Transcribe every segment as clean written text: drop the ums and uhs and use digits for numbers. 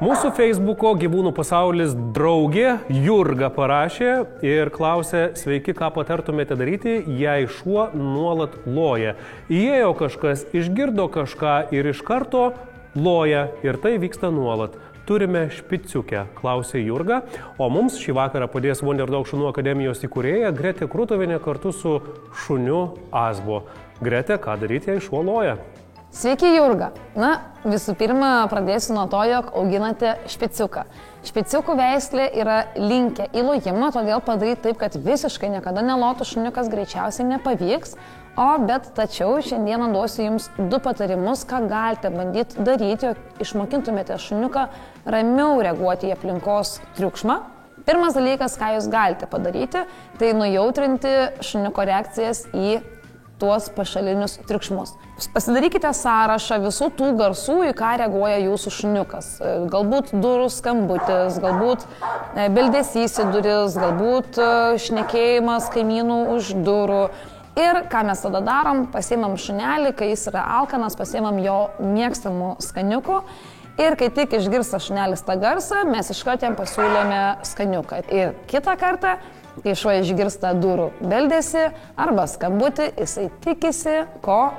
Mūsų Facebooko gyvūnų pasaulis draugė Jurga parašė ir klausė, sveiki, ką patartumėte daryti, jei šuo nuolat loja. Įėjo kažkas, išgirdo kažką ir iš karto loja ir tai vyksta nuolat. Turime špiciukę, klausė Jurga, o mums šį vakarą padės Wonder Dog šunų akademijos įkūrėja Gretė Krutovienė kartu su šuniu Asbo. Gretė, ką daryti, jei šuo loja? Sveiki, Jurga. Na, visų pirma, pradėsiu nuo to, jog auginate špiciuką. Špiciukų veislė yra linkę į lojimą, todėl padaryti taip, kad visiškai niekada nelotų šuniukas greičiausiai nepavyks. Tačiau šiandieną duosiu jums 2 patarimus, ką galite bandyti daryti, jog išmokintumėte šuniuką ramiau reaguoti į aplinkos triukšmą. Pirmas dalykas, ką jūs galite padaryti, tai nujautrinti šuniuko reakcijas į tuos pašalinius triukšmus. Pasidarykite sąrašą visų tų garsų, į ką reaguoja jūsų šuniukas. Galbūt durų skambutis, galbūt beldesys į duris, galbūt šnekėjimas kaimynų už durų. Ir ką mes tada darom, pasiimam šunelį, kai jis yra alkanas, pasiimam jo mėgstamų skaniukų. Ir kai tik išgirsta šunelis tą garsą, mes iškart jam pasiūlėme skaniuką. Ir kitą kartą, kai šuo išgirsta durų beldesį arba skambutį, jisai tikisi ko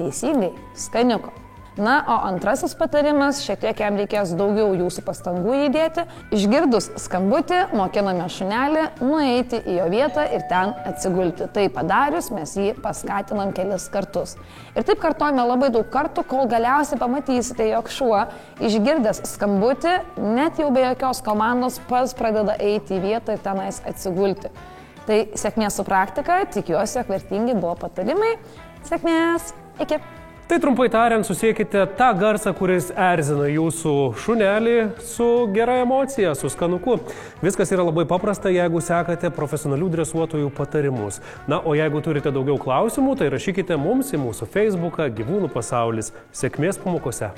teisingai skaniuko. Na, o antrasis patarimas, šiek tiek jam reikės daugiau jūsų pastangų įdėti. Išgirdus skambutį, mokiname šunelį nueiti į jo vietą ir ten atsigulti. Tai padarius, mes jį paskatinam kelis kartus. Ir taip kartojame labai daug kartų, kol galiausiai pamatysite, jog šuo išgirdęs skambutį, net jau be jokios komandos pats pradeda eiti į vietą ir tenais atsigulti. Tai sėkmės su praktika, tikiuosi, jog vertingi buvo patarimai. Sėkmės, iki! Tai trumpai tariant, susiekite tą garsą, kuris erzina jūsų šunelį su gera emocija, su skanuku. Viskas yra labai paprasta, jeigu sekate profesionalių dresuotojų patarimus. Na, o jeigu turite daugiau klausimų, tai rašykite mums į mūsų Facebooką Gyvūnų pasaulis. Sėkmės pamokose.